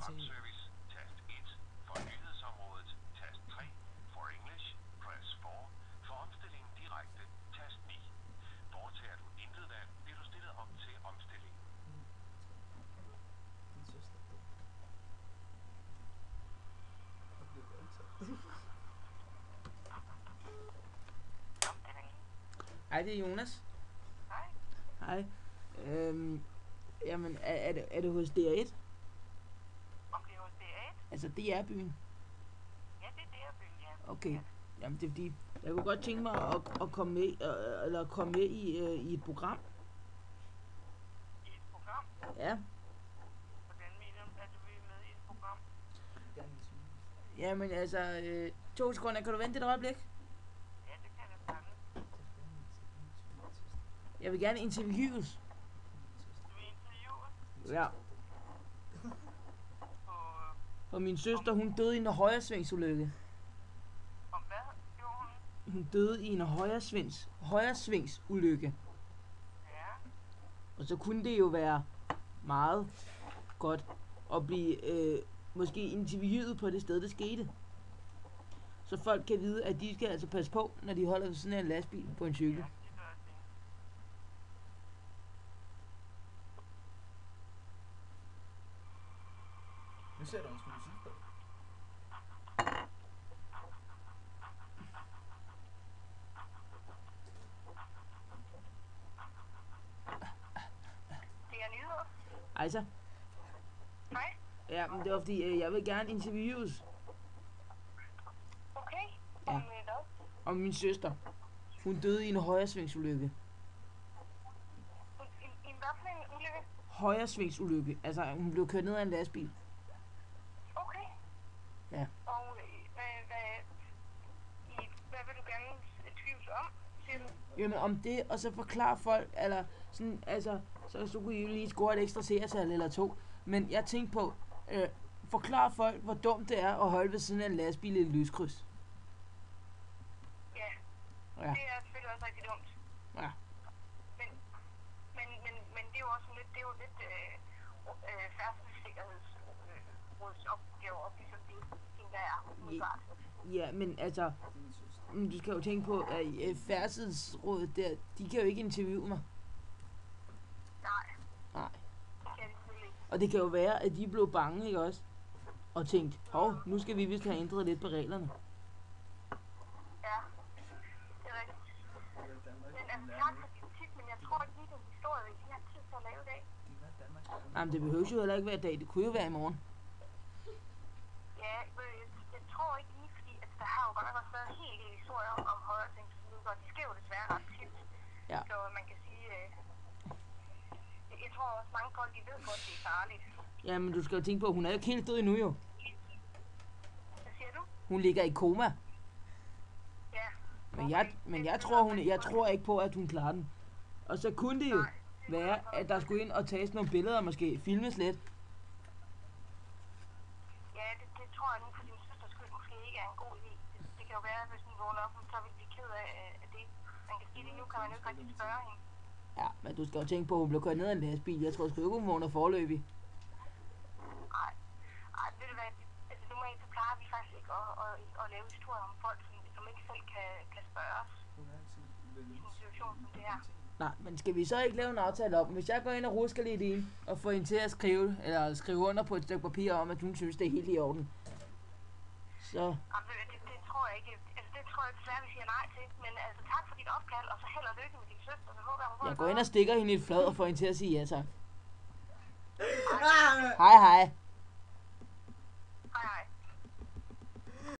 Service, tast 1. For nyhedsområdet, tast 3. For English, press 4. For omstilling direkte, tast 9. Foretager du intet valg, bliver du stillet om til omstilling. Hej, det er Jonas. Hej. Hej. Jamen, er det hos DR1? Om det er hos DR1? Altså DR-byen? Ja, det er DR-byen, ja. Okay. Jamen, det er fordi, jeg kunne godt tænke mig at komme med, eller komme med i et program. I et program? Ja. Hvordan mener du, at du vil med i et program? Jamen, altså, 2 sekunder. Kan du vente et øjeblik? Ja, det kan jeg sagtens. Jeg vil gerne interviews. Du vil interviewe Ja. på... For min søster, hun døde i en højresvingsulykke. Om hvad gjorde hun? Hun døde i en højresvingsulykke. Ja. Og så kunne det jo være meget godt at blive måske interviewet på det sted, det skete. Så folk kan vide, at de skal altså passe på, når de holder ved sådan en lastbil på en cykel. Ja, det gør det. Nu ser du en smule musik på. Det er nyheder. Altså, Hej. ja, men det var fordi, jeg vil gerne interviews Okay. Ja. Om hvad? om min søster. Hun døde i en højresvingsulykke. En hvad for en ulykke? Højresvingsulykke. Altså, hun blev kørt ned af en lastbil. Okay. Ja. Og hvad vil du gerne tvivls om, siger du? Jamen om det, og så forklare folk, eller sådan, altså, så kunne I jo lige score et ekstra seertal eller 2. Men jeg tænkte på, forklare folk, hvor dumt det er at holde ved sådan en lastbil i et lyskryds. Ja. Ja. Det er selvfølgelig også rigtig dumt. Ja. Men det er jo også lidt, det er jo lidt færdselssikkerhedsrådets opgave op, ligesom det ting, der er udfart. Ja, men altså, du skal jo tænke på, at færdselsrådet der, de kan jo ikke interviewe mig. Nej, Nej. det kan de selvfølgelig ikke. Og det kan jo være, at de blev bange, ikke også? Og tænkte, nu skal vi vist have ændret lidt på reglerne. Ja, det er rigtigt. Men altså, tak for din tip, men jeg tror ikke lige, den historie, vi har tid til at lave i dag. Jamen, det behøver jo heller ikke være i dag, det kunne jo være i morgen. Ja, jeg tror ikke lige, fordi altså, der har jo godt nok også været helt en historie om højresvingsulykker, og de sker jo desværre ret tit. Ja. Så man kan sige, jeg tror også mange folk, de ved godt, det er farligt. Jamen, du skal jo tænke på, at hun er jo ikke helt død endnu jo. Hvad siger du? Hun ligger i koma. Ja. Men jeg tror ikke på, at hun klarer den. Og så kunne det jo være, at der skulle ind og tages nogle billeder, måske filmes lidt. Ja, det tror jeg nu for din søsters skyld måske ikke er en god idé. Det kan jo være, at hvis hun vågner op, så vil blive ked af det. Man kan sige det nu, kan man jo ikke rigtig spørge hende. Ja, men du skal jo tænke på, at hun blev kørt ned af en lastbil. Jeg tror sgu ikke, hun vågner forløbig. Nej, ved du hvad, altså normalt så plejer vi faktisk ikke at lave historier om folk, som ikke selv kan spørges i en situation som det her. Nej, men skal vi så ikke lave en aftale om, hvis jeg går ind og rusker lidt i hende, og får hende til at skrive under på et stykke papir om, at hun synes, det er helt i orden. Så, Jamen, det tror jeg ikke, altså det tror jeg desværre, vi siger nej til, men altså tak for dit opkald, og så held og lykke med din søster, så håber jeg, hun får jeg det går ind bedre. og stikker hende i et flad og får hende til at sige ja tak.